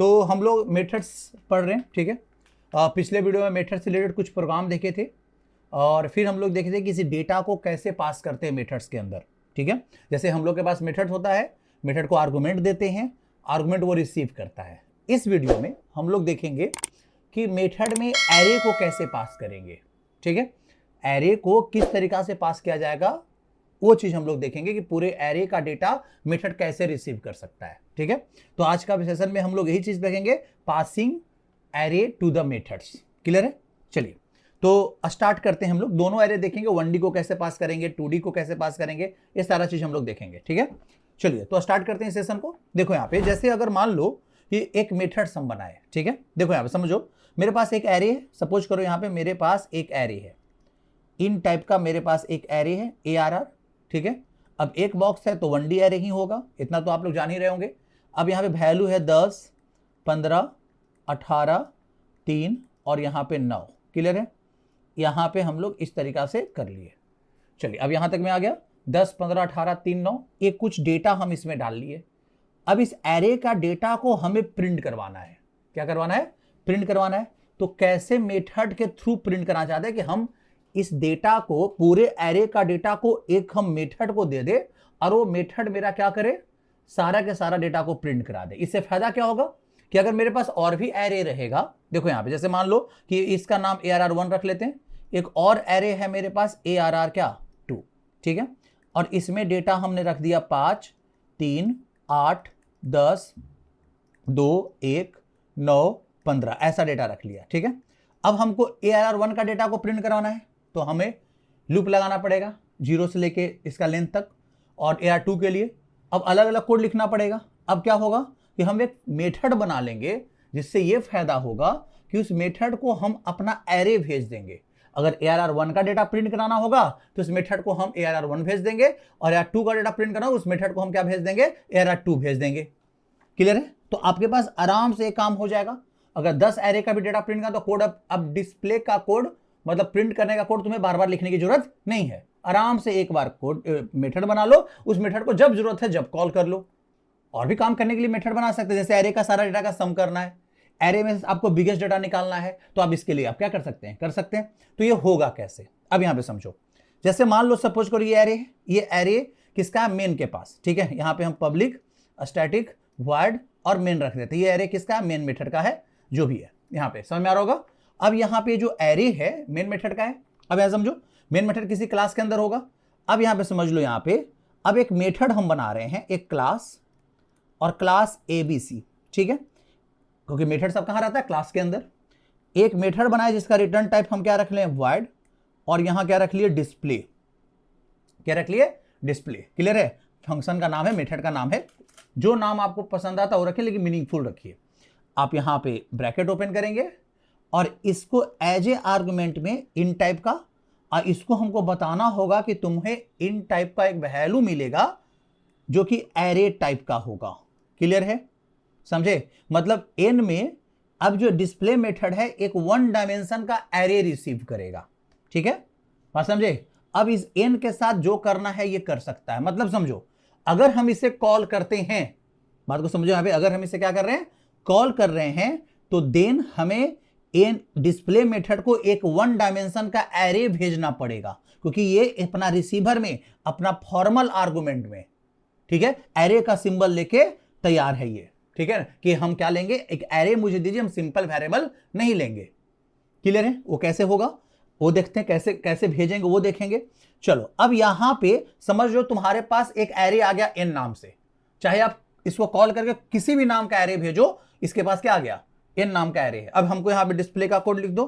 तो हम लोग मेथड्स पढ़ रहे हैं, ठीक है। पिछले वीडियो में मेथड से रिलेटेड कुछ प्रोग्राम देखे थे और फिर हम लोग देखे थे किसी डेटा को कैसे पास करते हैं मेथड्स के अंदर, ठीक है। जैसे हम लोग के पास मेथड होता है, मेथड को आर्गुमेंट देते हैं, आर्गुमेंट वो रिसीव करता है। इस वीडियो में हम लोग देखेंगे कि मेथड में एरे को कैसे पास करेंगे, ठीक है। एरे को किस तरीका से पास किया जाएगा वो चीज हम लोग देखेंगे कि पूरे एरे का डेटा मेथड कैसे रिसीव कर सकता है, ठीक है। तो आज का सेशन में हम लोग यही चीज देखेंगे, passing array to the methods. Clear है? चलिए तो स्टार्ट करते हैं। हम लोग दोनों एरे देखेंगे, 1D को कैसे पास करेंगे, 2D को कैसे पास करेंगे, ये सारा चीज हम लोग देखेंगे, ठीक है। चलिए तो स्टार्ट करते हैं सेशन को। देखो यहाँ पे जैसे अगर मान लो कि एक मेथड सम बनाए, ठीक है। देखो यहाँ पे समझो, मेरे पास एक एरे है, सपोज करो यहाँ पे मेरे पास एक एरे है, इन टाइप का मेरे पास एक एरे है ARR, ठीक है। अब एक बॉक्स है तो 1D एरे ही होगा, इतना तो आप लोग जान ही रहे होंगे। अब यहाँ पे वैल्यू है 10, 15, 18, 3 और यहाँ पे 9। क्लियर है? यहाँ पे हम लोग इस तरीका से कर लिए। चलिए अब यहाँ तक में आ गया, 10, 15, 18, 3, 9, ये कुछ डेटा हम इसमें डाल लिए। अब इस एरे का डेटा को हमें प्रिंट करवाना है। क्या करवाना है? प्रिंट करवाना है। तो कैसे मेथड के थ्रू प्रिंट करना चाहते हैं कि हम इस डेटा को, पूरे एरे का डेटा को एक हम मेथड को दे दे और वो मेथड मेरा क्या करे, सारा के सारा डेटा को प्रिंट करा दे। इससे फायदा क्या होगा कि अगर मेरे पास और भी एरे रहेगा, देखो यहाँ पे जैसे मान लो कि इसका नाम ARR1 रख लेते हैं, एक और एरे है मेरे पास ARR क्या 2, ठीक है। और इसमें डेटा हमने रख दिया 5, 3, 8, 10, 2, 1, 9, 15, ऐसा डेटा रख लिया, ठीक है। अब हमको ARR1 का डेटा को प्रिंट कराना है तो हमें लूप लगाना पड़ेगा 0 से लेके इसका लेंथ तक, और AR2 के लिए अब अलग अलग कोड लिखना पड़ेगा। अब क्या होगा कि हम एक मेथड बना लेंगे जिससे ये फायदा होगा कि उस मेथड को हम अपना एरे भेज देंगे। अगर ARR1 का डेटा प्रिंट कराना होगा तो उस मेथड को हम ARR1 भेज देंगे, और AR2 का डेटा प्रिंट कराना उस मेथड को हम क्या भेज देंगे, ARR2 भेज देंगे। क्लियर है? तो आपके पास आराम से काम हो जाएगा। अगर 10 एरे का भी डेटा प्रिंट करना तो कोड अब डिस्प्ले का कोड, मतलब प्रिंट करने का कोड तुम्हें बार बार लिखने की जरूरत नहीं है। आराम से एक बार कोड मेथड बना लो, उस मेथड को जब जरूरत है जब कॉल कर लो। और भी काम करने के लिए मेथड बना सकते हैं, जैसे एरे का सारा डेटा का सम करना है, एरे में आपको बिगेस्ट डेटा निकालना है, तो आप इसके लिए आप क्या कर सकते हैं, कर सकते हैं। तो ये होगा कैसे, अब यहां पे समझो। जैसे मान लो सपोज करो ये एरे है, ये एरे किसका है, मेन के पास, ठीक है। यहां पे हम पब्लिक, स्टैटिक, वॉइड और मेन रख देते हैं। ये एरे किसका है, मेन मेथड का है, जो भी है। यहां पे समझ में आ रहा होगा। अब यहां पे जो एरे है मेन मेथड का है। अब यहां समझो, मेन मेथड किसी क्लास के अंदर होगा। अब यहां पे समझ लो, यहां पे अब एक मेथड हम बना रहे हैं, एक क्लास और क्लास ABC, ठीक है। क्योंकि मेथड सब कहां रहता है, क्लास के अंदर। एक मेथड बनाया जिसका रिटर्न टाइप हम क्या रख लें, वॉइड, और यहां क्या रख लिए, डिस्प्ले। क्या रख लिए, डिस्प्ले। क्लियर है? फंक्शन का नाम है, मेथड का नाम है, जो नाम आपको पसंद आता है वो रखिए, लेकिन मीनिंगफुल रखिए। आप यहां पे ब्रैकेट ओपन करेंगे और इसको एज ए आर्गुमेंट में इन टाइप का, और इसको हमको बताना होगा कि तुम्हें इन टाइप का एक वैल्यू मिलेगा जो कि एरे टाइप का होगा। क्लियर है? समझे? मतलब n में अब जो डिस्प्ले मेथड है एक 1 डायमेंशन का एरे रिसीव करेगा, ठीक है। बात समझे? अब इस n के साथ जो करना है ये कर सकता है। मतलब समझो, अगर हम इसे कॉल करते हैं, बात को समझो यहां पे, अगर हम इसे क्या कर रहे हैं, कॉल कर रहे हैं, तो देन हमें इन डिस्प्ले मेथड को एक 1 डायमेंशन का एरे भेजना पड़ेगा, क्योंकि ये अपना रिसीवर में, अपना फॉर्मल आर्गुमेंट में, ठीक है, एरे का सिंबल लेके तैयार है ये, ठीक है, कि हम क्या लेंगे, एक एरे मुझे दीजिए, हम सिंपल वेरिएबल नहीं लेंगे। क्लियर है? वो कैसे होगा वो देखते हैं, कैसे कैसे भेजेंगे वो देखेंगे। चलो अब यहां पे समझ लो, तुम्हारे पास एक एरे आ गया n नाम से, चाहे आप इसको कॉल करके किसी भी नाम का एरे भेजो, इसके पास क्या आ गया, n नाम का एरे है। अब हमको यहां पे डिस्प्ले का कोड लिख दो,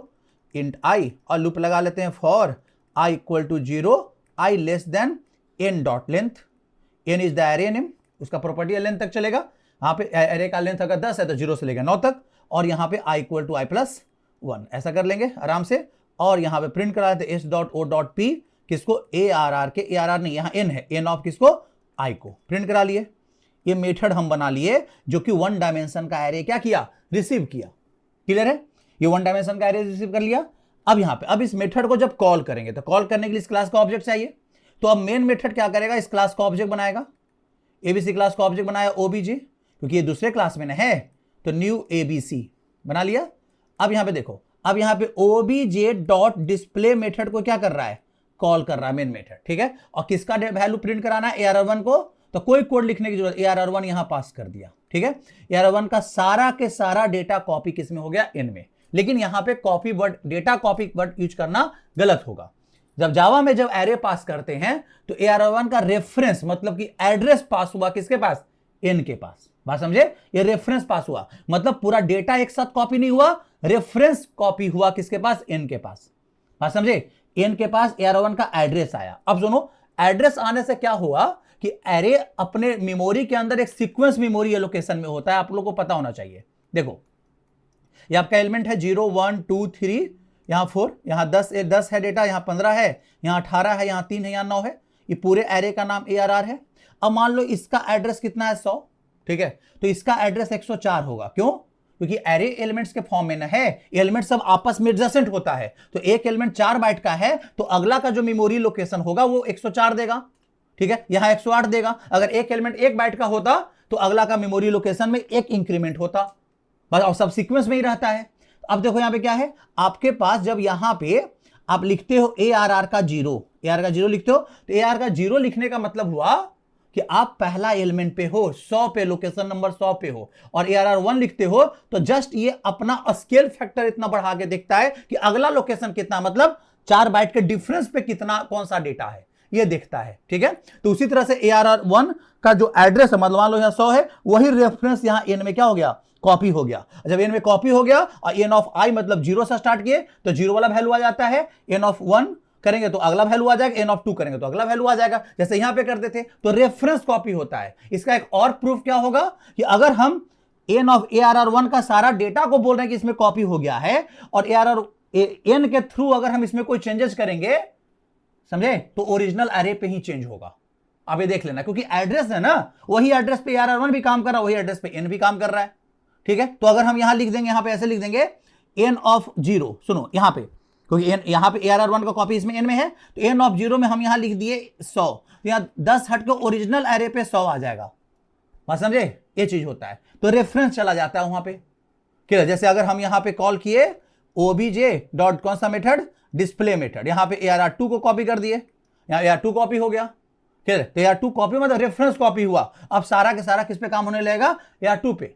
int i, और लूप लगा लेते हैं for i equal to 0, i less than n dot length. n is the array name, उसका प्रॉपर्टी लेंथ तक चलेगा। यहाँ पे एरे का लेंथ अगर 10 है तो 0 से लेकर 9 तक, और यहाँ पे i equal to i plus 1, ऐसा कर लेंगे आराम से। और यहाँ पे प्रिंट करा देते s dot o dot p, किसको, ARR के, ARR नहीं, यहाँ n है, n ऑफ किसको, i को प्रिंट करा लिए। ये मेथड हम बना लिए जो कि 1 डायमेंशन का एरे क्या किया, रिसीव किया। क्लियर है? ये 1 डायमेंशन का एरे रिसीव कर लिया। अब यहाँ पे अब इस मेथड को जब कॉल करेंगे तो कॉल करने के लिए इस क्लास का ऑब्जेक्ट चाहिए। तो अब मेन मेथड क्या करेगा, इस क्लास का ऑब्जेक्ट बनाएगा। ABC क्लास का ऑब्जेक्ट बनाया OBJ, क्योंकि ये दूसरे क्लास में ना है, तो न्यू ABC बना लिया। अब यहां पे देखो, अब यहां पे obj.display मेथड को क्या कर रहा है, कॉल कर रहा है मेन मेथड, ठीक है। और किसका वैल्यू प्रिंट कराना है, ARR1 को, तो कोई कोड लिखने की जरूरत, ARR1 यहां पास कर दिया, ठीक है। ARR1 का सारा के सारा डेटा कॉपी किस में हो गया, n में। लेकिन यहां पे copy word, data copy word use करना गलत होगा। जब जावा में जब एरे पास करते हैं तो ARR1 का रेफरेंस मतलब कि एड्रेस पास हुआ किसके पास, n के पास। बात समझे, ये रेफरेंस पास हुआ, मतलब पूरा डेटा एक साथ कॉपी नहीं हुआ, रेफरेंस कॉपी हुआ किसके पास, n के पास। बात समझे, n के पास ARR1 का एड्रेस आया। अब सुनो, एड्रेस आने से क्या हुआ कि एरे अपने मेमोरी के अंदर एक सीक्वेंस मेमोरी एलोकेशन में होता है, आप लोगों को पता होना चाहिए। देखो ये आपका एलिमेंट है 0 1 2 3, यहां 4, यहां 10 है डेटा, यहां 15 है, यहां 18 है, यहां 3 है, यहां 9 है। ये पूरे एरे का नाम ARR है। अब मान लो इसका एड्रेस कितना है, 100, ठीक है। तो इसका एड्रेस 104 होगा, क्यों, क्योंकि एरे एलिमेंट्स के फॉर्म में ना है, एलिमेंट सब आपस में एडजेसेंट होता है। तो एक एलिमेंट 4 बाइट का है तो अगला का जो मेमोरी लोकेशन होगा वो 104 देगा, ठीक है। यहां 108 देगा। अगर एक एलिमेंट 1 बाइट का होता तो अगला का मेमोरी लोकेशन में 1 इंक्रीमेंट होता, बस। और सब सीक्वेंस में ही रहता है। अब देखो यहां पे क्या है, आपके पास जब यहां पे आप लिखते हो ARR का 0, ARR का 0 लिखते हो, तो ARR का 0 लिखने का मतलब हुआ कि आप पहला एलिमेंट पे हो, 100 पे, लोकेशन नंबर 100 पे हो। और ARR1 लिखते हो तो जस्ट ये अपना स्केल फैक्टर इतना बढ़ा के देखता है कि अगला लोकेशन कितना, मतलब 4 बाइट के डिफरेंस पे कितना, कौन सा डेटा है, ये देखता है, ठीक है। तो उसी तरह से ARR1 का जो एड्रेस है, मतलब मान लो यहां 100 है, वही रेफरेंस यहां n में क्या हो गया, कॉपी हो गया। जब n में कॉपी हो गया और n ऑफ i मतलब 0 से स्टार्ट किए तो 0 वाला वैल्यू आ जाता है, n ऑफ 1 करेंगे तो अगला वैल्यू आ जाएगा, n ऑफ 2 करेंगे तो अगला वैल्यू आ जाएगा, जैसे यहां पे करते थे। तो रेफरेंस कॉपी होता है। इसका एक और प्रूफ क्या होगा कि अगर हम n ऑफ ARR1 का सारा डेटा को बोल रहे हैं कि इसमें कॉपी हो गया है, और n के थ्रू अगर हम इसमें कोई चेंजेस करेंगे, समझे, तो ओरिजिनल एरे पे ही चेंज होगा। अब ये देख लेना, क्योंकि एड्रेस है ना, वही एड्रेस पे ARR1 भी काम कर रहा है, वही एड्रेस पे n भी काम कर रहा है, ठीक है। तो अगर हम यहां लिख देंगे, यहां पे ऐसे लिख देंगे n ऑफ 0, सुनो यहां पे, क्योंकि यहां पे ARR1 का कॉपी इसमें n में है, तो n ऑफ 0 में हम यहां लिख दिए 100, तो यहां 10 हट के ओरिजिनल एरे पे 100 आ जाएगा। बात समझे, ये चीज होता है। तो रेफरेंस चला जाता है वहां पे, क्लियर। जैसे अगर हम यहां पे कॉल किए obj डॉट कौन सा मेथड, डिस्प्ले मेथड, यहां पे ARR2 को कॉपी कर दिए, यहां ARR2 कॉपी हो गया, ठीक है। तो ARR2 कॉपी मतलब रेफरेंस कॉपी हुआ। अब सारा के सारा किस पे काम होने लगेगा, ARR2 पे,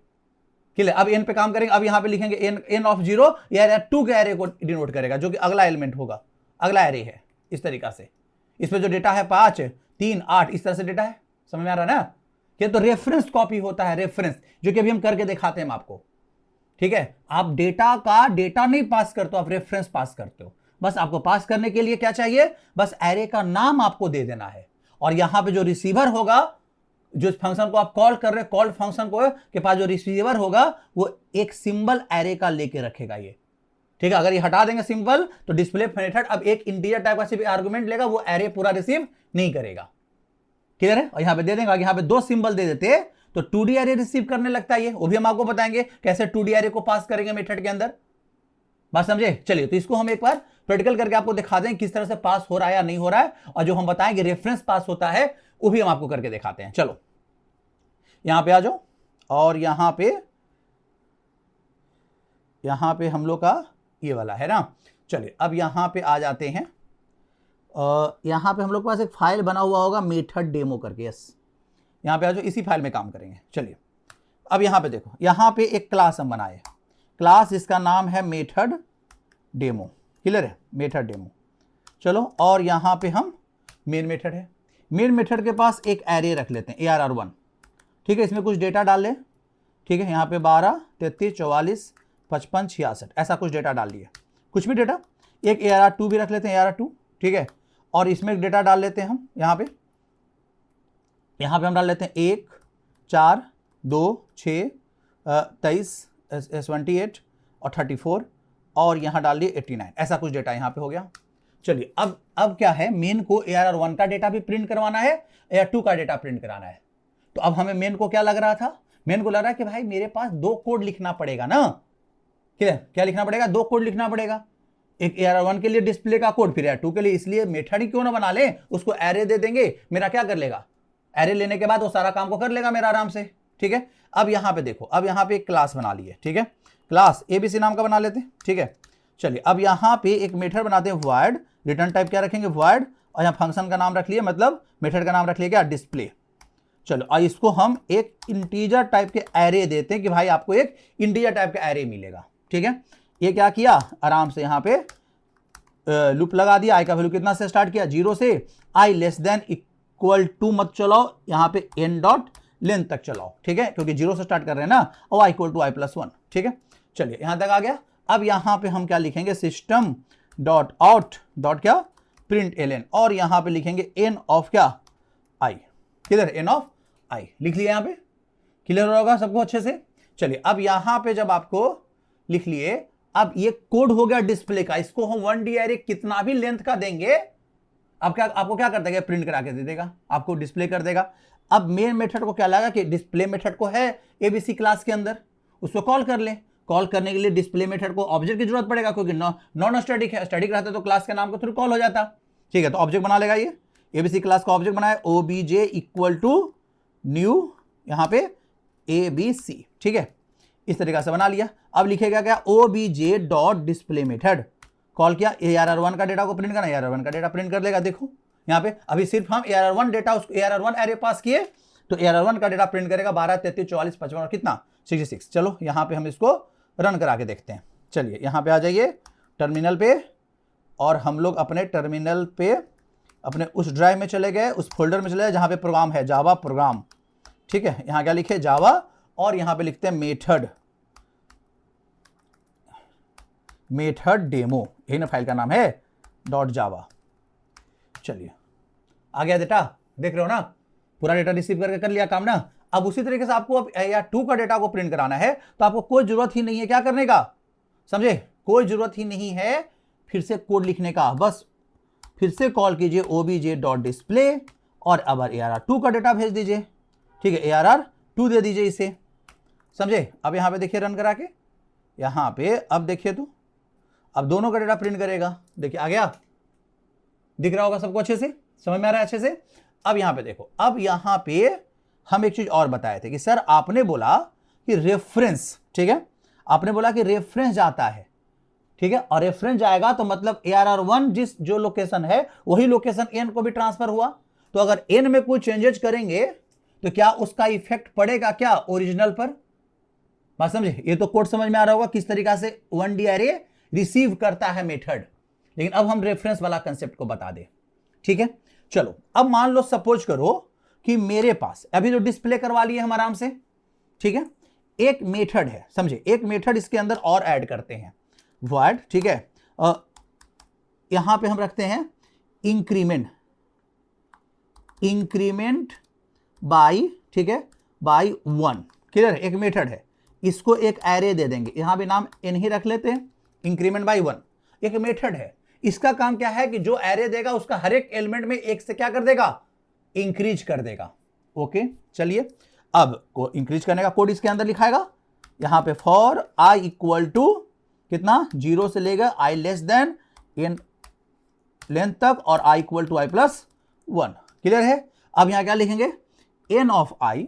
क्लियर। अब n पे काम करेंगे। अब यहां पे लिखेंगे n ऑफ 0, ARR2 के एरे को डिनोट करेगा, जो कि अगला एलिमेंट होगा, अगला एरे है। इस तरीका से इसमें जो डेटा है 5 3 8, इस तरह से डेटा है, समझ में आ रहा है ना। कि तो रेफरेंस कॉपी होता है, रेफरेंस, जो कि अभी हम करके दिखाते हैं आपको, ठीक है। आप डेटा का डेटा नहीं पास करते हो, आप रेफरेंस पास करते हो। बस आपको पास करने के लिए क्या चाहिए, बस एरे का नाम आपको दे देना है। और यहां पे जो रिसीवर होगा, जो फंक्शन को आप कॉल कर रहे हो, कॉल फंक्शन को के पास जो रिसीवर होगा वो एक सिंबल एरे का लेके रखेगा ये, ठीक है। अगर ये हटा देंगे सिंबल तो डिस्प्ले मेथड अब एक इंटीजर टाइप का सिर्फ आर्गुमेंट लेगा, वो एरे पूरा रिसीव नहीं करेगा, क्लियर है। और यहां पे दे देंगे, यहां पे 2 सिंबल दे देते तो 2D एरे रिसीव करने लगता है ये, वो भी हम आपको बताएंगे कैसे 2D एरे को पास करेंगे मेथड के अंदर। बात समझे, चलिए तो इसको हम एक बार प्रैक्टिकल करके आपको दिखा दें किस तरह से पास हो रहा है या नहीं हो रहा है, और जो हम बताएंगे रेफरेंस पास होता है वो भी हम आपको करके दिखाते हैं। चलो यहां पे आ जाओ, और यहां पे हम लोग का ये वाला है ना। चलिए अब यहां पे आ जाते हैं, यहां पे हम लोग के पास एक फाइल बना हुआ होगा मेथड डेमो करके, यस, यहां पे आ जाओ, इसी फाइल में काम करेंगे। चलिए अब यहां पे देखो, यहां पे एक क्लास हम बनाए, क्लास इसका नाम है मेथड डेमो, क्लियर है, मेथड डेमो। चलो और यहां पे हम मेन मेथड है, मेन मेथड के पास एक एरे रख लेते हैं ARR1, ठीक है। इसमें कुछ डेटा डाल ले, ठीक है। यहाँ पे 12 33 44 55 66 ऐसा कुछ डेटा डाल दिए, कुछ भी डेटा। एक ARR2 भी रख लेते हैं, ARR2, ठीक है। और इसमें एक डेटा डाल लेते हैं हम, यहाँ पे हम डाल लेते हैं 1 4 2 6 23 28 और 34, और यहाँ डाल दिए 89, ऐसा कुछ डेटा यहाँ पे हो गया। चलिए अब क्या है, मेन को ARR1 का डेटा भी प्रिंट करवाना है, ARR2 का डेटा प्रिंट कराना है। तो अब हमें मेन को क्या लग रहा था, मेन को लग रहा है कि भाई मेरे पास 2 कोड लिखना पड़ेगा ना, क्या लिखना पड़ेगा, 2 कोड लिखना पड़ेगा। एक ARR1 के लिए डिस्प्ले का कोड, फिर ARR2 के लिए। इसलिए मेथड ही क्यों ना बना ले, उसको एरे दे देंगे, मेरा क्या कर लेगा, एरे लेने के बाद वो सारा काम को कर लेगा मेरा आराम से, ठीक है। अब यहाँ पे देखो, अब यहाँ पे एक क्लास बना लिए, ठीक है, क्लास एबीसी नाम का बना लेते हैं, ठीक है। चलिए अब यहाँ पे एक मेथड बनाते हैं void, रिटर्न टाइप क्या रखेंगे void, और यहाँ फंक्शन का नाम रख लिया, मतलब मेथड का नाम रख लिया क्या, डिस्प्ले। चलो और इसको हम एक इंटीजर टाइप के एरे देते हैं कि भाई आपको एक इंटीजर टाइप का एरे मिलेगा, ठीक है। ये क्या किया, आराम से यहाँ पे लूप लगा दिया, आई का वैल्यू कितना से स्टार्ट किया, 0 से आई लेस देन इक्वल टू मत चलाओ, यहाँ पे एन डॉट लेंथ तक चलाओ, ठीक है, क्योंकि 0 से स्टार्ट कर रहे हैं ना, और I equal to I plus 1, ठीक है। चलिए यहाँ तक आ गया। अब यहाँ पे हम क्या लिखेंगे, सिस्टम डॉट आउट डॉट क्या, प्रिंट एल, और यहाँ पे लिखेंगे एन ऑफ क्या, आई, किधर, एन ऑफ आई लिख लिया, यहाँ पे क्लियर होगा सबको अच्छे से। चलिए अब यहाँ पे जब आपको लिख लिए, अब ये कोड हो गया डिस्प्ले का, इसको हम 1D एरे कितना भी लेंथ का देंगे, अब क्या आपको क्या कर देगा, प्रिंट करा के दे देगा, आपको डिस्प्ले कर देगा। अब मेन मेथड को क्या लगा कि डिस्प्ले मेथड को है एबीसी क्लास के अंदर, उसको कॉल कर ले, कॉल करने के लिए डिस्प्ले मेथड को ऑब्जेक्ट की जरूरत पड़ेगा, क्योंकि नॉन स्टैटिक है, स्टैटिक रहता तो क्लास के नाम के थ्रू कॉल हो जाता, ठीक है। तो ऑब्जेक्ट बना लेगा, ये एबीसी क्लास का ऑब्जेक्ट बनाया, ओबीजे इक्वल टू न्यू यहाँ पे ABC, ठीक है, इस तरीके से बना लिया। अब लिखेगा क्या, OBJ dot display method, call किया, ARR1 का डेटा को प्रिंट करना, ARR1 का डेटा प्रिंट कर देगा। देखो यहाँ पे अभी सिर्फ हम ARR1 डेटा, उसको ARR1 एरे पास किए तो ARR1 का डेटा प्रिंट करेगा 12, 33, 44, 55 और कितना 66। चलो यहाँ पे हम इसको रन करा के देखते हैं। चलिए यहाँ पे आ जाइए टर्मिनल पे, और हम लोग अपने टर्मिनल पे अपने उस ड्राइव में चले गए, उस फोल्डर में चले गए जहाँ पे प्रोग्राम है, जावा प्रोग्राम, ठीक है। यहाँ क्या लिखे, जावा, और यहाँ पे लिखते हैं मेथड डेमो, यही ना फाइल का नाम है, डॉट जावा। चलिए आ गया डेटा, देख रहे हो ना, पूरा डेटा रिसीव करके कर लिया काम ना। अब उसी तरीके से आपको अब AR2 का डेटा को प्रिंट कराना है, तो आपको कोई जरूरत ही नहीं है क्या करने का, समझे, कोई जरूरत ही नहीं है फिर से कोड लिखने का, बस फिर से कॉल कीजिए ओबीजे डॉट डिस्प्ले, और अब ARR2 का डेटा भेज दीजिए, ठीक है, ARR2 दे दीजिए इसे, समझे। अब यहाँ पे देखिए रन करा के, यहाँ पे अब देखिए तो अब दोनों का डेटा प्रिंट करेगा, देखिए आ गया, दिख रहा होगा सबको अच्छे से, समझ में आ रहा है अच्छे से। अब यहाँ पे देखो, अब यहाँ पे हम एक चीज और बताए थे कि सर आपने बोला कि रेफरेंस, ठीक है, आपने बोला कि रेफरेंस जाता है, ठीक है, और रेफरेंस जाएगा तो मतलब ARR1 जो लोकेशन है वही लोकेशन N को भी ट्रांसफर हुआ, तो अगर N में कोई चेंजेस करेंगे तो क्या उसका इफेक्ट पड़ेगा क्या ओरिजिनल पर, बात समझे। ये तो कोड समझ में आ रहा होगा किस तरीका से 1D एरे रिसीव करता है मेथड, लेकिन अब हम रेफरेंस वाला कंसेप्ट को बता दे, ठीक है। चलो अब मान लो सपोज करो कि मेरे पास अभी जो डिस्प्ले करवा लिए हम आराम से, ठीक है, एक मेथड है, समझे, एक मेथड इसके अंदर और ऐड करते हैं, void, ठीक है, यहां पे हम रखते हैं इंक्रीमेंट बाई, ठीक है, बाई 1, क्लियर, एक मेथड है, इसको एक एरे दे देंगे, यहां भी नाम n ही रख लेते हैं, इंक्रीमेंट बाई 1 एक मेथड है, इसका काम क्या है कि जो एरे देगा उसका हर एक एलिमेंट में एक से क्या कर देगा, इंक्रीज कर देगा, ओके। चलिए अब को इंक्रीज करने का कोड इसके अंदर लिखाएगा, यहां पे फॉर i इक्वल टू कितना, 0 से लेकर i less than n length तक, और i equal to i plus 1, clear है। अब यहां क्या लिखेंगे, n ऑफ i,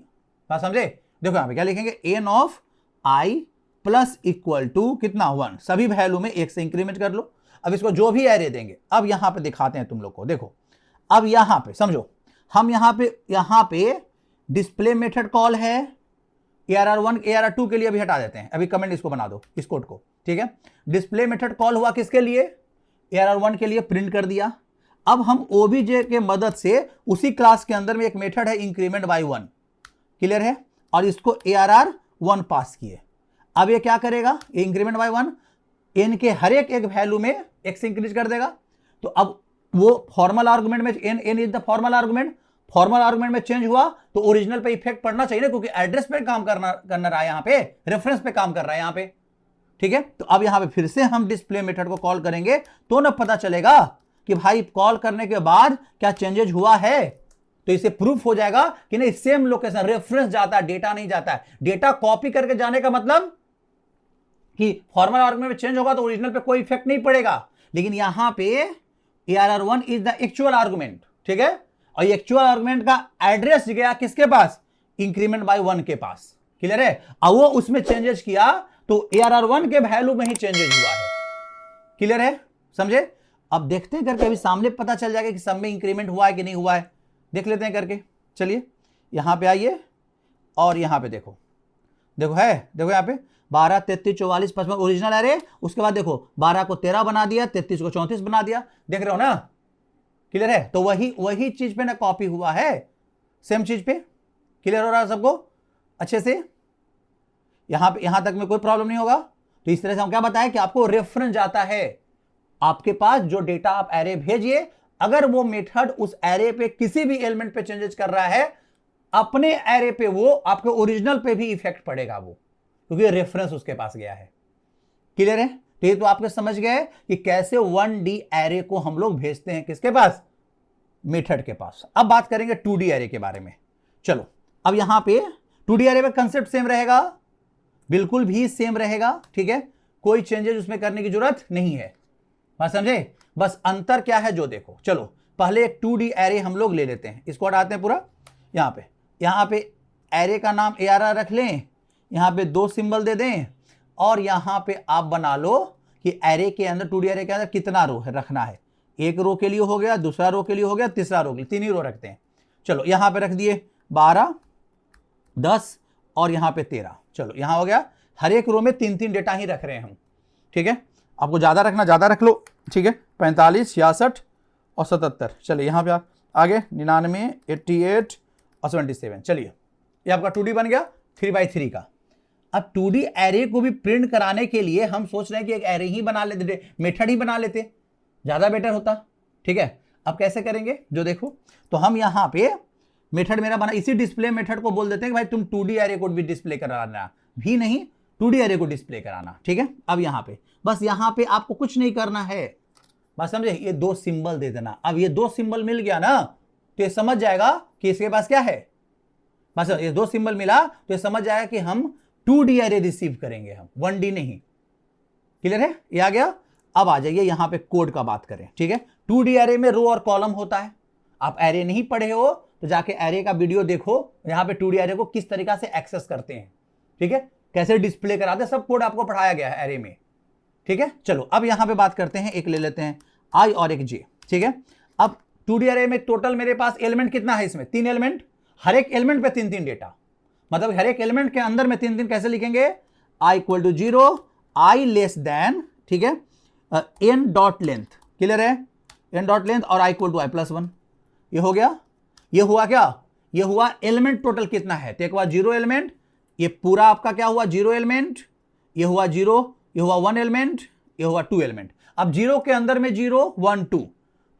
समझे, देखो यहां पे क्या लिखेंगे, n of i plus equal to कितना 1, सभी वैल्यू में एक से इंक्रीमेंट कर लो। अब इसको जो भी एरे देंगे, अब यहां पे दिखाते हैं तुम लोग को, देखो अब यहां पे समझो, हम यहां पे डिस्प्ले मेथड कॉल है, ARR1 ARR2 के लिए भी हटा देते हैं, अभी कमेंट इसको बना दो इस कोड को, ठीक है। डिस्प्ले मेथड कॉल हुआ किसके लिए, ARR1 के लिए, प्रिंट कर दिया। अब हम OBJ के मदद से उसी क्लास के अंदर में एक मेथड है इंक्रीमेंट बाई 1, क्लियर है, और इसको ARR1 पास किए। अब ये क्या करेगा, इंक्रीमेंट बाई 1 n के हर एक वैल्यू में एक से इंक्रीज कर देगा, तो अब वो फॉर्मल आर्गुमेंट में n is the formal argument में चेंज हुआ तो ओरिजिनल पे इफेक्ट पड़ना चाहिए ना, क्योंकि एड्रेस पे काम करना रहा है, यहाँ पे रेफरेंस पे काम कर रहा है यहाँ पे, ठीक है। तो अब यहाँ पे फिर से हम डिस्प्ले मेथड को कॉल करेंगे तो ना पता चलेगा कि भाई कॉल करने के बाद क्या चेंजेज हुआ है, तो इसे प्रूफ हो जाएगा कि नहीं सेम लोकेशन, रेफरेंस जाता है, डेटा नहीं जाता है। डेटा कॉपी करके जाने का मतलब कि फॉर्मल आर्गुमेंट में चेंज होगा तो ओरिजिनल पे कोई इफेक्ट नहीं पड़ेगा, लेकिन यहां पे ARR1 is the actual argument, ठीक है, और एक्चुअल आर्गुमेंट का एड्रेस गया किसके पास, इंक्रीमेंट बाय 1 के पास, क्लियर है। अब वो उसमें चेंजेस किया तो ARR1 के वैल्यू में ही चेंजेस हुआ है। क्लियर है, समझे। अब देखते हैं करके, अभी सामने पता चल जाएगा कि सब में इंक्रीमेंट हुआ है कि नहीं हुआ है, देख लेते हैं करके। चलिए यहां पे आइए और यहां पे देखो, देखो है, देखो यहां पे 12, 33, 44, 55 ओरिजिनल एरे। उसके बाद देखो 12 को 13 बना दिया, 33 को 34 बना दिया, देख रहे हो ना। क्लियर है, तो वही चीज पे ना कॉपी हुआ है, सेम चीज पे। क्लियर हो रहा है सबको अच्छे से, यहां तक में कोई प्रॉब्लम नहीं होगा। तो इस तरह से हम क्या बताएं कि आपको रेफरेंस जाता है, आपके पास जो डेटा आप एरे भेजिए, अगर वो मेथड उस एरे पे किसी भी एलिमेंट पे चेंजेस कर रहा है, अपने एरे पे वो आपके ओरिजिनल पे भी इफेक्ट पड़ेगा वो, क्योंकि रेफरेंस उसके पास गया है। क्लियर है, तो ये तो आपके समझ गए कि कैसे 1D एरे को हम लोग भेजते हैं किसके पास, मेथड के पास। अब बात करेंगे 2D एरे के बारे में। चलो अब यहां पे 2D एरे में कंसेप्ट सेम रहेगा, बिल्कुल भी सेम रहेगा, ठीक है, कोई चेंजेस उसमें करने की जरूरत नहीं है, बात समझे। बस अंतर क्या है जो देखो, चलो पहले एक 2D एरे हम लोग ले लेते हैं, इसको हटाते हैं पूरा। यहां पे एरे का नाम ARR रख लें, यहां पे 2 सिंबल दे दें, और यहां पे आप बना लो कि एरे के अंदर 2D एरे के अंदर कितना रो रखना है। एक रो के लिए हो गया, दूसरा रो के लिए हो गया, तीसरा रो के लिए, 3 ही रो रखते हैं। चलो यहां पे रख दिए 12, 10 और यहां पे 13। चलो यहां हो गया, हर एक रो में 3-3 डेटा ही रख रहे हैं हम, ठीक है। आपको ज्यादा रखना ज्यादा रख लो, ठीक है। 45, 66 और 77। चलिए यहां पे आगे 99, 88 और 77। चलिए ये आपका 2D बन गया 3x3 का। अब 2D एरे को भी प्रिंट कराने के लिए हम सोच रहे हैं कि एक एरे ही बना लेते, मेथड ही बना लेते, ज्यादा बेटर होता, ठीक है। अब कैसे करेंगे जो देखो, तो हम यहां पे मेथड मेरा बना, इसी डिस्प्ले मेथड को बोल देते हैं कि भाई तुम 2D एरे को भी डिस्प्ले कराना, भी नहीं 2D एरे को डिस्प्ले कराना, ठीक है। अब यहां पे बस यहां पे आपको कुछ नहीं करना है, बस समझे, ये 2 सिंबल दे देना। अब ये 2 सिंबल मिल गया ना, तो ये समझ जाएगा कि इसके पास क्या है, बस ये 2 सिंबल मिला तो ये समझ जाएगा कि हम 2D एरे रिसीव करेंगे, हम 1D नहीं। क्लियर है, ये आ गया। अब आ जाइए यहां पे कोड का बात करें, ठीक है। 2D एरे में रो और कॉलम होता है, आप एरे नहीं पढ़े हो तो जाके एरे का वीडियो देखो, यहां पे 2D एरे को किस तरीका से एक्सेस करते हैं, ठीक है, कैसे डिस्प्ले कराते हैं, सब कोड आपको पढ़ाया गया है एरे में, ठीक है। चलो अब यहां पे बात करते हैं, एक ले लेते हैं I और एक J, ठीक है। अब 2D एरे में टोटल मेरे पास एलिमेंट कितना है, इसमें 3 एलिमेंट, हर एक एलिमेंट पे 3-3 डेटा, मतलब हर एक एलिमेंट के अंदर में 3-3 कैसे लिखेंगे, I = 0, I लेस देन, ठीक है, n डॉट लेंथ, क्लियर है, n डॉट लेंथ और I = I+1। ये हो गया, ये हुआ क्या, ये हुआ एलिमेंट टोटल कितना है, तो एक बार 0 एलिमेंट, ये पूरा आपका क्या हुआ 0 एलिमेंट, ये हुआ 0, ये हुआ 1 एलिमेंट, ये हुआ 2 एलिमेंट। अब 0 के अंदर में 0, 1, 2,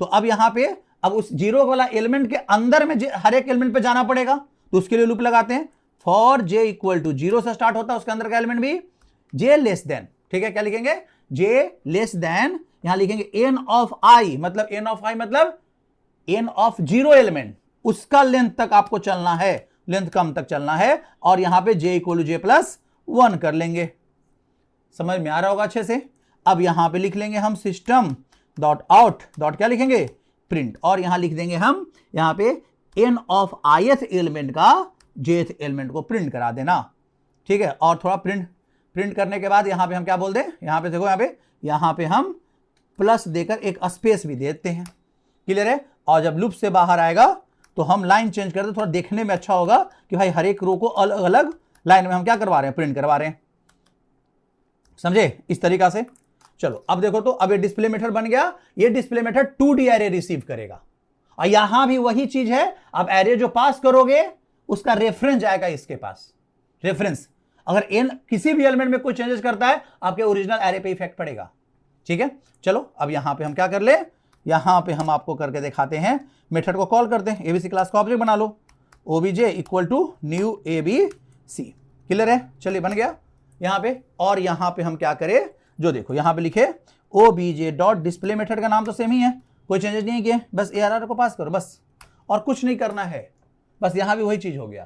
तो अब यहां पे अब उस 0 वाला एलिमेंट के अंदर में हर एक एलिमेंट पे जाना पड़ेगा, तो उसके लिए लूप लगाते हैं, फॉर j = 0 से स्टार्ट होता है, उसके अंदर का एलिमेंट भी j लेस देन, ठीक है, क्या लिखेंगे, j लेस देन, यहां लिखेंगे n ऑफ i, मतलब n ऑफ i मतलब n ऑफ 0 एलिमेंट, उसका लेंथ तक आपको चलना है, लेंथ कम तक चलना है, और यहां पे j = j+1 कर लेंगे। समझ में आ रहा होगा अच्छे से। अब यहां पे लिख लेंगे हम सिस्टम डॉट आउट डॉट क्या लिखेंगे, प्रिंट, और यहां लिख देंगे हम यहां पे n ऑफ ith एलिमेंट का jth एलिमेंट को प्रिंट करा देना, ठीक है। और थोड़ा प्रिंट करने के बाद यहां पे हम क्या बोल दें, यहां पे देखो, यहां पे हम प्लस देकर एक स्पेस भी देते हैं, क्लियर है। और जब लूप से बाहर आएगा तो हम लाइन चेंज कर दे, थोड़ा देखने में अच्छा होगा कि भाई हर एक रो को अलग अलग लाइन में हम क्या करवा रहे हैं, प्रिंट करवा रहे हैं, समझे, इस तरीका से। चलो अब देखो, तो अब ये डिस्प्ले मेथड बन गया, ये display method 2D array receive करेगा, और यहां भी वही चीज है, अब एरे जो पास करोगे उसका रेफरेंस जाएगा इसके पास, रेफरेंस, अगर n किसी भी एलिमेंट में कोई चेंजेस करता है आपके ओरिजिनल एरे पे इफेक्ट पड़ेगा, ठीक है। चलो अब यहां पे हम क्या कर ले, यहां पे हम आपको करके दिखाते हैं, मेथड को कॉल करते हैं, एबीसी क्लास का ऑब्जेक्ट बना लो, obj = न्यू abc, क्लियर है। चलिए बन गया यहां पे, और यहां पे हम क्या करें, जो देखो यहां पे लिखे obj डॉट डिस्प्ले मेथड का नाम तो सेम ही है, कोई चेंजेस नहीं किए, बस ARR को पास करो बस, और कुछ नहीं करना है, बस यहां भी वही चीज हो गया,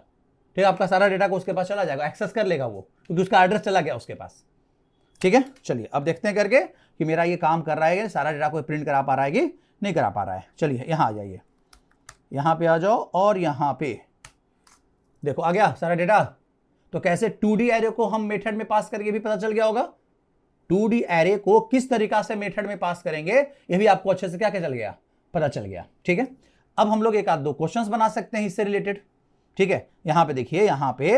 ठीक है। आपका सारा डेटा को उसके पास चला जाएगा, एक्सेस कर लेगा वो, क्योंकि उसका एड्रेस चला गया उसके पास, ठीक है। चलिए अब देखते हैं करके कि मेरा ये काम कर रहा है, सारा डेटा को प्रिंट करा पा रहा है कि नहीं करा पा रहा है। चलिए यहां आ जाइए, यहां पे आ जाओ, और यहां पे देखो आ गया सारा डेटा। तो कैसे 2D एरे को हम मेथड में पास करके भी पता चल गया होगा। 2D एरे को किस तरीका से मेथड में पास करेंगे ये भी आपको अच्छे से क्या क्या चल गया, पता चल गया। ठीक है, अब हम लोग एक आध दो क्वेश्चंस बना सकते हैं इससे रिलेटेड। ठीक है, यहां पे देखिए, यहां पे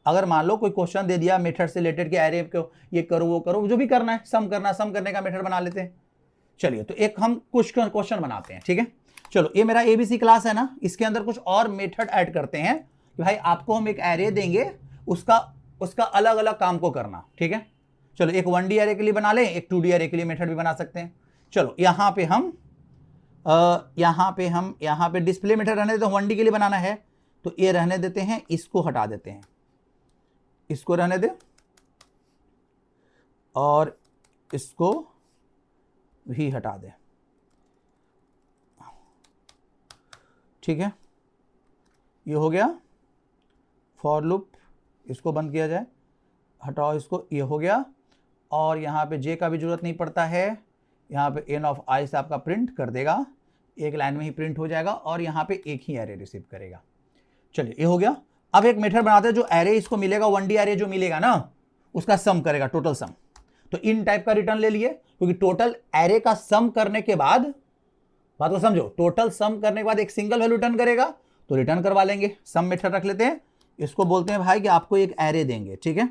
अगर मान लो कोई क्वेश्चन दे दिया मेथड से रिलेटेड कि एरे को ये करो वो करो, जो भी करना है, सम करने का मेथड बना लेते हैं। चलिए, तो एक हम कुछ क्वेश्चन बनाते हैं। ठीक है, चलो, ये मेरा एबीसी क्लास है ना, इसके अंदर कुछ और मेथड ऐड करते हैं कि भाई आपको हम एक एरे देंगे, उसका अलग अलग काम को करना। ठीक है, चलो, एक 1D एरे के लिए बना लें, एक 2D एरे के लिए मेथड भी बना सकते हैं। चलो, यहां पे हम यहां पे डिस्प्ले मेथड रहने देते हैं, 1D के लिए बनाना है तो ये रहने देते हैं, इसको हटा देते हैं, इसको रहने दे और इसको भी हटा दे। ठीक है, ये हो गया फॉर लूप, इसको बंद किया जाए, हटाओ इसको, ये हो गया। और यहाँ पे जे का भी जरूरत नहीं पड़ता है, यहाँ पे एन ऑफ आई से आपका प्रिंट कर देगा, एक लाइन में ही प्रिंट हो जाएगा और यहाँ पे एक ही एरे रिसीव करेगा। चलिए, ये हो गया। अब एक मेथड बनाते हैं जो एरे इसको मिलेगा, 1D एरे जो मिलेगा ना, उसका सम करेगा, टोटल सम। तो इन टाइप का रिटर्न ले लिए, क्योंकि टोटल एरे का सम करने के बाद, बात को समझो, टोटल सम करने के बाद एक सिंगल वैल्यू रिटर्न करेगा, तो रिटर्न करवा लेंगे। सम मेथड रख लेते हैं, इसको बोलते हैं भाई कि आपको एक एरे देंगे। ठीक है,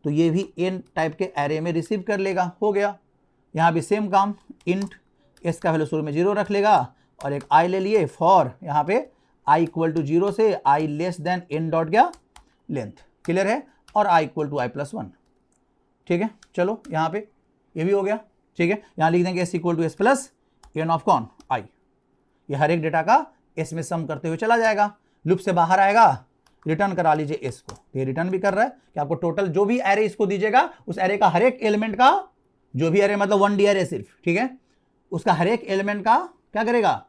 तो ये भी इन टाइप के एरे में रिसीव कर लेगा, हो गया। यहाँ भी सेम काम, इंट एस का वैल्यू शुरू में 0 रख लेगा और एक आई ले लिए, फॉर यहाँ पे आई इक्वल टू 0 से आई लेस देन एन डॉट क्या लेंथ, क्लियर है, और I equal to I plus 1। ठीक है, चलो, यहाँ पे ये भी हो गया। ठीक है, यहाँ लिख देंगे s equal to s plus n of कौन, आई। ये हर एक डेटा का एस में सम करते हुए चला जाएगा, लूप से बाहर आएगा, रिटर्न करा लीजिए एस को। ये रिटर्न भी कर रहा है कि आपको टोटल जो भी एरे इसको दीजिएगा, उस एरे का हर एक एलिमेंट का, जो भी एरे मतलब 1D एरे सिर्फ, ठीक है, उसका हर एक एलिमेंट का क्या करेगा,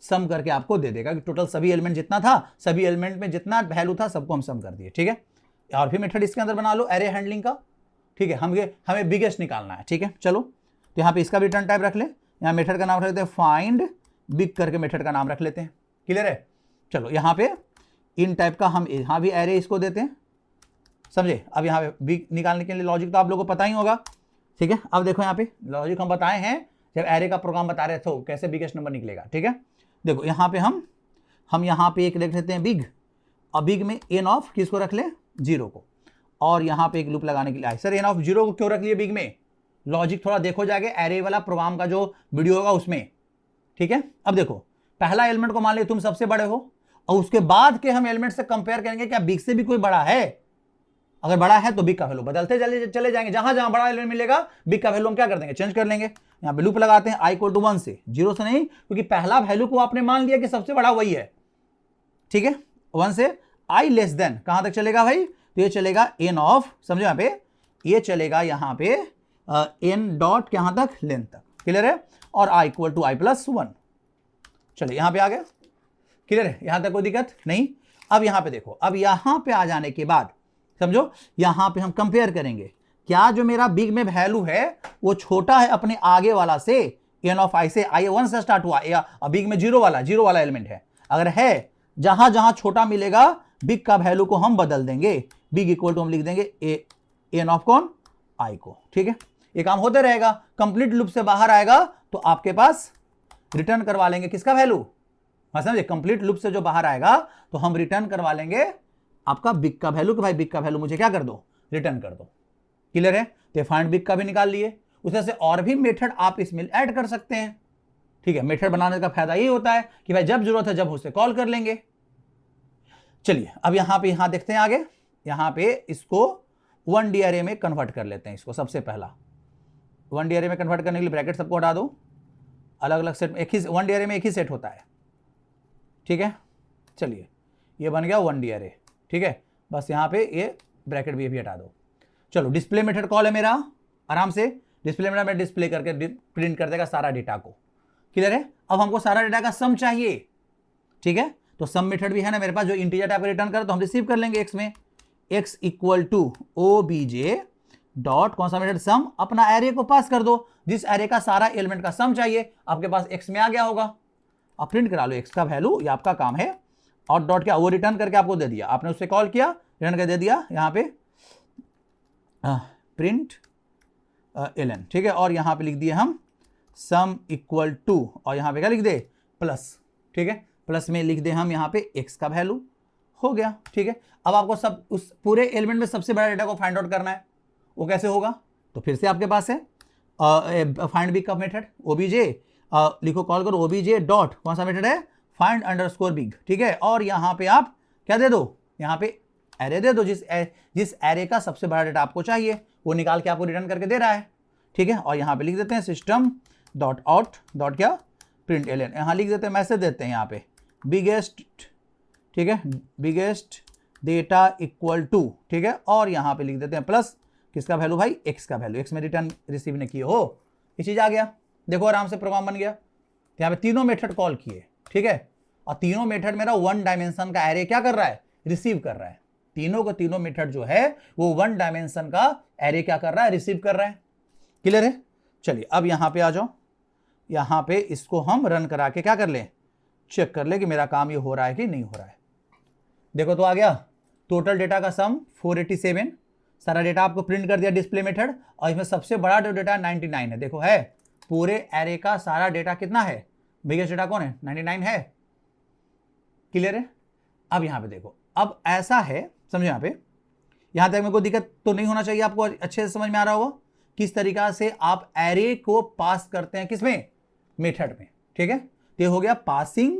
सम करके आपको दे देगा कि टोटल सभी एलिमेंट जितना था, सभी एलिमेंट में जितना वैल्यू था, सबको हम सम कर दिए। ठीक है, और फिर मेथड इसके अंदर बना लो एरे हैंडलिंग का। ठीक है, हमें बिगेस्ट निकालना है। ठीक है, चलो, तो यहाँ पे इसका भी रिटर्न टाइप रख ले, यहाँ मेथड का नाम रख लेते हैं फाइंड बिग करके मेथड का नाम रख लेते हैं, क्लियर है। चलो, यहाँ पे इन टाइप का हम यहाँ भी एरे इसको देते हैं, समझे। अब यहाँ पे बिग निकालने के लिए लॉजिक तो आप लोगों को पता ही होगा। ठीक है, अब देखो यहाँ पे लॉजिक हम बताए हैं जब एरे का प्रोग्राम बता रहे थे कैसे बिगेस्ट नंबर निकलेगा। ठीक है, देखो यहाँ पे हम यहाँ पे एक लिख लेते हैं बिग, और बिग में एन ऑफ किसको रख ले, 0 को, और यहाँ पे एक लूप लगाने के लिए सर एन ऑफ 0 को क्यों रख लिए बिग में, लॉजिक थोड़ा देखो जाके एरे वाला प्रोग्राम का जो वीडियो होगा उसमें। ठीक है, अब देखो, पहला एलिमेंट को मान लिया तुम सबसे बड़े हो, और उसके बाद के हम एलिमेंट से कंपेयर करेंगे क्या बिग से भी कोई बड़ा है, अगर बड़ा है तो बिग का वैल्यू बदलते चले जाएंगे, जहां जहां बड़ा एलिमेंट मिलेगा बिग का वैल्यू हम क्या कर देंगे, चेंज कर लेंगे। यहाँ पे लूप लगाते हैं आई इक्वल टू 1 से, 0 से नहीं, क्योंकि पहला वैल्यू को आपने मान लिया कि सबसे बड़ा वही है। ठीक है, 1 से आई लेस देन कहां तक चलेगा भाई, तो ये चलेगा एन ऑफ, समझो यहाँ पे, ये चलेगा यहाँ पे एन डॉट कहां तक, लेंथ तक, क्लियर है, और I equal to I plus 1। चलिए, यहां पे आ गया, क्लियर है, यहां तक कोई दिक्कत नहीं। अब यहां पे देखो, अब यहां पे आ जाने के बाद समझो, यहां पे हम कंपेयर करेंगे, क्या जो मेरा बिग में वैल्यू है वो छोटा है अपने आगे वाला से, एन ऑफ आई से, आई 1 से स्टार्ट हुआ, या बिग में 0 वाला एलिमेंट है, अगर है, जहां जहां छोटा मिलेगा बिग का वैल्यू को हम बदल देंगे, बिग इक्वल टू हम लिख देंगे एन ऑफ कौन, आई को। ठीक है, ये काम होते रहेगा, कंप्लीट लूप से बाहर आएगा तो आपके पास रिटर्न करवा लेंगे किसका वैल्यू, समझे, कंप्लीट लूप से जो बाहर आएगा तो हम रिटर्न करवा लेंगे आपका बिग का वैल्यू, कि भाई बिग का वैल्यू मुझे क्या कर दो, रिटर्न कर दो, क्लियर है। तो फाइंड बिग का भी निकाल लिए, उस तरह से और भी मेथड आप इसमें ऐड कर सकते हैं। ठीक है, मेथड बनाने का फायदा ये होता है कि भाई जब जरूरत है जब उससे कॉल कर लेंगे। चलिए, अब यहां देखते हैं आगे, यहां पे इसको 1D एरे में कन्वर्ट कर लेते हैं। इसको सबसे पहला 1D एरे में कन्वर्ट करने के लिए ब्रैकेट सबको हटा दो, अलग अलग सेट, एक ही 1D एरे में एक ही सेट होता है। ठीक है, चलिए, ये बन गया 1D एरे। ठीक है, बस यहाँ पे ये ब्रैकेट भी हटा दो। चलो, डिस्प्ले मेथड कॉल है मेरा, आराम से डिस्प्ले मेथड में डिस्प्ले करके प्रिंट कर देगा सारा डेटा को, क्लियर है। अब हमको सारा डेटा का सम चाहिए। ठीक है, तो सम मेथड भी है ना मेरे पास, जो इंटीजर टाइप का रिटर्न करे तो हम रिसीव कर लेंगे एक्स में, x equal to obj dot कौन सा मेथड, सम, अपना एरे को पास कर दो, जिस एरे का सारा एलिमेंट का सम चाहिए आपके पास एक्स में आ गया होगा, आप प्रिंट करा लो एक्स का वैल्यू, ये आपका काम है। और डॉट क्या, वो रिटर्न करके आपको दे दिया, आपने उससे कॉल किया, रिटर्न कर दे दिया यहाँ पे प्रिंट ln, ठीक है, और यहाँ पे लिख दिए हम सम इक्वल टू, और यहाँ पे क्या लिख दे प्लस, ठीक है, प्लस में लिख दे हम यहाँ पे x का वैल्यू, हो गया, ठीक है। अब आपको सब उस पूरे एलिमेंट में सबसे बड़ा डेटा को फाइंड आउट करना है, वो कैसे होगा, तो फिर से आपके पास है फाइंड बिग का मेथड, ओबीजे लिखो, कॉल करो ओबीजे डॉट, कौन सा मेथड है, फाइंड अंडरस्कोर बिग, ठीक है, और यहाँ पे आप क्या दे दो, यहाँ पे एरे दे दो, जिस एरे का सबसे बड़ा डेटा आपको चाहिए वो निकाल के आपको रिटर्न करके दे रहा है, ठीक है। और यहाँ पे लिख देते हैं सिस्टम डॉट आउट डॉट क्या प्रिंट ln, यहाँ लिख देते हैं, मैसेज देते हैं यहाँ पे बिगेस्ट, ठीक है, बिगेस्ट डेटा इक्वल टू, ठीक है, और यहाँ पे लिख देते हैं प्लस किसका वैल्यू भाई, x का वैल्यू, x में रिटर्न रिसीव ने किए हो, ये चीज आ गया, देखो आराम से प्रोग्राम बन गया। तो यहाँ पे तीनों मेथड कॉल किए, ठीक है, और तीनों मेथड मेरा 1 डायमेंशन का एरे क्या कर रहा है, रिसीव कर रहा है, तीनों को तीनों मेथड जो है वो 1 डायमेंशन का एरे क्या कर रहा है, रिसीव कर रहा है, क्लियर है। चलिए अब यहाँ पे आ जाओ, यहाँ पे इसको हम रन करा के क्या कर लें, चेक कर ले कि मेरा काम ये हो रहा है कि नहीं हो रहा है। देखो तो आ गया, टोटल डेटा का सम 487, सारा डेटा आपको प्रिंट कर दिया डिस्प्ले मेथड, और इसमें सबसे बड़ा जो डेटा 99 है, देखो है पूरे एरे का सारा डेटा कितना है, बिगेस्ट डेटा कौन है, 99 है, क्लियर है। अब यहाँ पे देखो, अब ऐसा है, समझो यहाँ पे, यहाँ तक में कोई दिक्कत तो नहीं होना चाहिए, आपको अच्छे से समझ में आ रहा होगा किस तरीका से आप एरे को पास करते हैं, किसमें, मेथड में, ठीक है। तो ये हो गया passing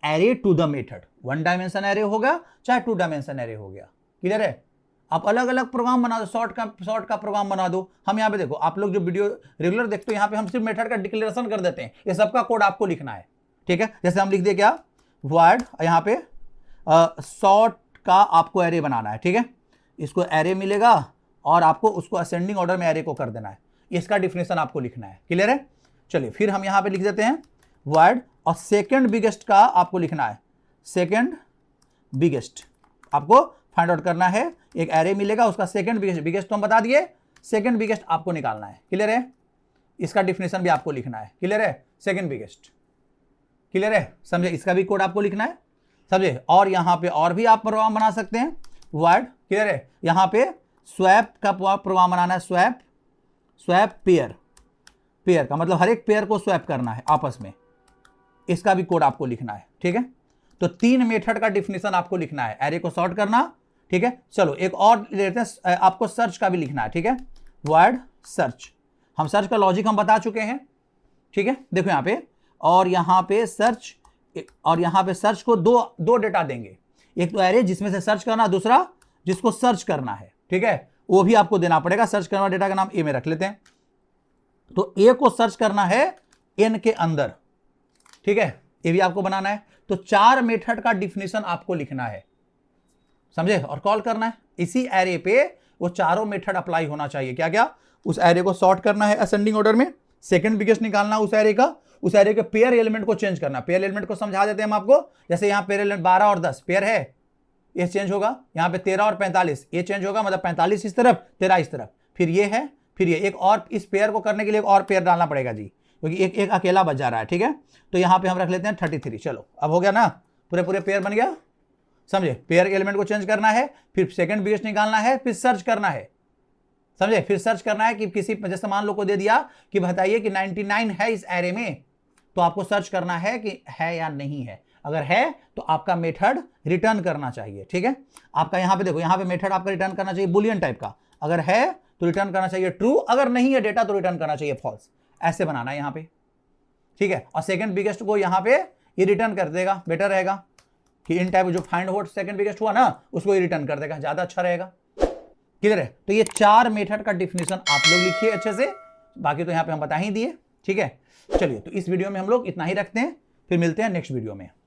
array to the method, 1 dimension array होगा चाहे 2 डायमेंशन एरे हो गया, क्लियर है। आप अलग अलग प्रोग्राम बना दो, शॉर्ट का प्रोग्राम बना दो। हम यहाँ पे देखो, आप लोग जो वीडियो रेगुलर देखते हो, यहाँ पे हम सिर्फ मेथड का डिक्लेरेशन कर देते हैं, ये सबका कोड आपको लिखना है, ठीक है। जैसे हम लिख दे क्या, void, यहाँ पे सॉर्ट का आपको एरे बनाना है, ठीक है, इसको एरे मिलेगा और आपको उसको असेंडिंग ऑर्डर में एरे को कर देना है, इसका डिफिनेशन आपको लिखना है, क्लियर है। चलिए फिर हम यहाँ पे लिख देते हैं void, और सेकंड बिगेस्ट का आपको लिखना है, सेकंड बिगेस्ट आपको फाइंड आउट करना है, एक एरे मिलेगा उसका सेकंड बिगेस्ट तो हम बता दिए, सेकंड बिगेस्ट आपको निकालना है, क्लियर है, इसका डिफिनेशन भी आपको लिखना है, क्लियर है, सेकंड बिगेस्ट, क्लियर है, समझे, इसका भी कोड आपको लिखना है, समझे। और यहाँ पे और भी आप प्रोग्राम बना सकते हैं, वर्ड, क्लियर है, यहाँ पे स्वैप का प्रोग्राम बनाना है, स्वैप पेयर का मतलब हर एक पेयर को स्वैप करना है आपस में, इसका भी कोड आपको लिखना है, ठीक है। तो 3 मेथड का डिफिनेशन आपको लिखना है, एरे को सॉर्ट करना, ठीक है। चलो एक और लेते हैं, आपको सर्च का भी लिखना है, ठीक है, वर्ड सर्च, हम सर्च का लॉजिक हम बता चुके हैं, ठीक है। देखो यहाँ पे, और यहाँ पे सर्च, और यहाँ पे सर्च को दो डेटा देंगे, एक तो एरे जिसमें से सर्च करना, दूसरा जिसको सर्च करना है, ठीक है, वो भी आपको देना पड़ेगा। सर्च करने वाले डेटा का नाम ए में रख लेते हैं, तो ए को सर्च करना है एन के अंदर, ठीक है, ये भी आपको बनाना है। तो 4 मेथड का डिफिनेशन आपको लिखना है, समझे, और कॉल करना है, इसी एरे पे वो चारों मेथड अप्लाई होना चाहिए। क्या क्या, उस एरे को सॉर्ट करना है असेंडिंग ऑर्डर में, सेकंड बिगेस्ट निकालना उस एरे का, उस एरे के पेयर एलिमेंट को चेंज करना। पेयर एलिमेंट को समझा देते हैं हम आपको, जैसे यहाँ पेयर एलिमेंट 12 और 10 पेयर है, ये चेंज होगा, यहाँ पे 13 और 45 ये चेंज होगा, मतलब 45 इस तरफ 13 इस तरफ, फिर ये है, फिर ये एक और, इस पेयर को करने के लिए एक और पेयर डालना पड़ेगा जी, क्योंकि एक अकेला बच जा रहा है, ठीक है। तो यहाँ पे हम रख लेते हैं 33, चलो अब हो गया ना, पूरे पेयर बन गया, समझे। पेयर एलिमेंट को चेंज करना है, फिर सेकंड बिगेस्ट निकालना है, फिर सर्च करना है, समझे, फिर सर्च करना है कि किसी, जैसे मान लो को दे दिया कि बताइए कि 99 है इस एरे में, तो आपको सर्च करना है कि है या नहीं है, अगर है तो आपका मेथड रिटर्न करना चाहिए, ठीक है। आपका यहाँ पे देखो, यहाँ पे मेथड आपका रिटर्न करना चाहिए बुलियन टाइप का, अगर है तो रिटर्न करना चाहिए ट्रू, अगर नहीं है डेटा तो रिटर्न करना चाहिए फॉल्स, ऐसे बनाना है यहाँ पे, ठीक है। और सेकंड बिगेस्ट को यहाँ पे ये रिटर्न कर देगा, बेटर रहेगा कि इन टाइप जो फाइंड आउट सेकंड बिगेस्ट हुआ ना उसको ये रिटर्न कर देगा, ज्यादा अच्छा रहेगा, क्लियर है। तो ये 4 मेथड का डिफिनेशन आप लोग लिखिए अच्छे से, बाकी तो यहाँ पे हम बता ही दिए, ठीक है। चलिए तो इस वीडियो में हम लोग इतना ही रखते हैं, फिर मिलते हैं नेक्स्ट वीडियो में।